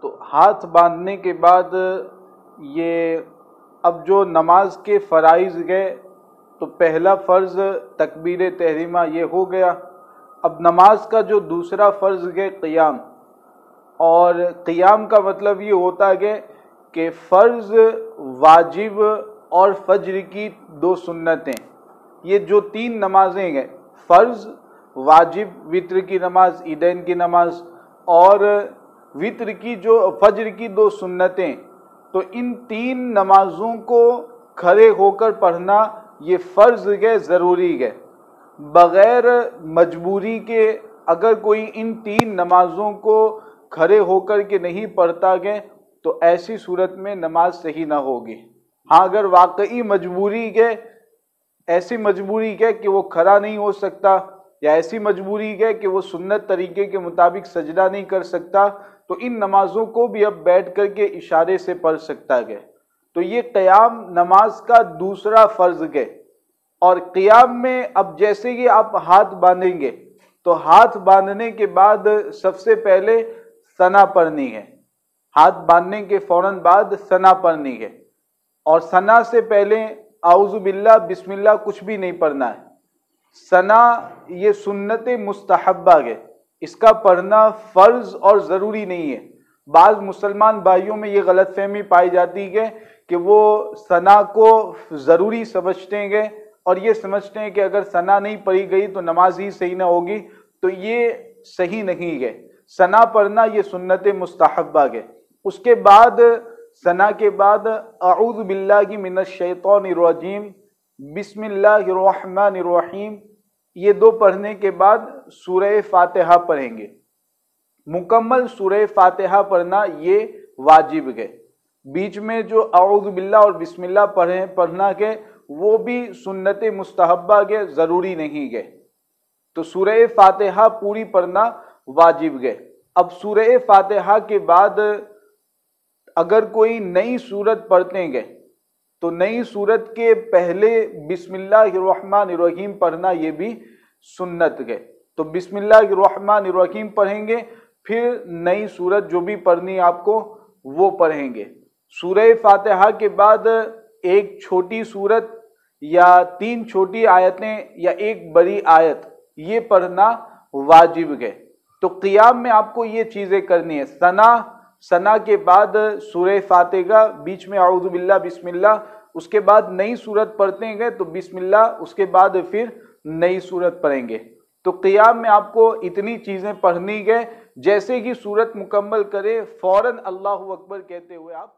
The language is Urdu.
تو ہاتھ باندھنے کے بعد یہ اب جو نماز کے فرائض گئے تو پہلا فرض تکبیر تحریمہ یہ ہو گیا. اب نماز کا جو دوسرا فرض گئے قیام، اور قیام کا مطلب یہ ہوتا ہے کہ فرض، واجب اور فجر کی 2 سنتیں، یہ جو 3 نمازیں ہیں، فرض، واجب، وتر کی نماز، عیدین کی نماز، اور وتر کی جو فجر کی 2 سنتیں، تو ان 3 نمازوں کو کھڑے ہو کر پڑھنا یہ فرض ہے، ضروری ہے. بغیر مجبوری کے اگر کوئی ان 3 نمازوں کو کھڑے ہو کر کے نہیں پڑھتا ہے تو ایسی صورت میں نماز صحیح نہ ہوگی. ہاں اگر واقعی مجبوری ہے، ایسی مجبوری ہے کہ وہ کھڑا نہیں ہو سکتا، یا ایسی مجبوری ہے کہ وہ سنت طریقے کے مطابق سجدہ نہیں کر سکتا، تو ان نمازوں کو بھی اب بیٹھ کر کے اشارے سے پڑھ سکتا ہے. تو یہ قیام نماز کا دوسرا فرض ہے. اور قیام میں اب جیسے کہ آپ ہاتھ باندھیں گے تو ہاتھ باندھنے کے بعد سب سے پہلے ثنا پڑھنی ہے. ہاتھ باندھنے کے فوراً بعد ثنا پڑھنی ہے، اور ثنا سے پہلے اعوذ باللہ بسم اللہ کچھ بھی نہیں پڑھنا ہے. ثنا یہ سنت مستحبہ ہے، اس کا پڑھنا فرض اور ضروری نہیں ہے. بعض مسلمان بھائیوں میں یہ غلط فہمی پائی جاتی ہے کہ وہ ثنا کو ضروری سمجھتے ہیں اور یہ سمجھتے ہیں کہ اگر ثنا نہیں پڑھی گئی تو نماز ہی صحیح نہ ہوگی. تو یہ صحیح نہیں ہے. ثنا پڑھنا یہ سنت مستحبہ ہے. اس کے بعد ثنا کے بعد اعوذ باللہ من الشیطان الرجیم، بسم اللہ الرحمن الرحیم، یہ 2 پڑھنے کے بعد سورہ فاتحہ پڑھیں گے. مکمل سورہ فاتحہ پڑھنا یہ واجب ہے. بیچ میں جو اعوذ باللہ اور بسم اللہ پڑھنا ہے وہ بھی سنت مستحبہ ہے، ضروری نہیں ہے. تو سورہ فاتحہ پوری پڑھنا واجب ہے. اب سورہ فاتحہ کے بعد اگر کوئی نئی سورت پڑھتے ہیں تو نئی سورت کے پہلے بسم اللہ الرحمن الرحیم پڑھنا یہ بھی سنت ہے. تو بسم اللہ الرحمن الرحیم پڑھیں گے، پھر نئی سورت جو بھی پڑھنی آپ کو وہ پڑھیں گے. سورہ فاتحہ کے بعد ایک چھوٹی سورت یا 3 چھوٹی آیتیں یا ایک بڑی آیت یہ پڑھنا واجب ہے. تو قیام میں آپ کو یہ چیزیں کرنی ہے. ثنا کے بعد سورہ فاتحہ، بیچ میں اعوذ باللہ بسم اللہ، اس کے بعد نئی سورت پڑھتے ہیں تو بسم اللہ، اس کے بعد پھر نئی سورت پڑھیں گے. تو قیام میں آپ کو اتنی چیزیں پڑھنی ہے. جیسے کہ سورت مکمل کرے فوراً اللہ اکبر کہتے ہوئے آپ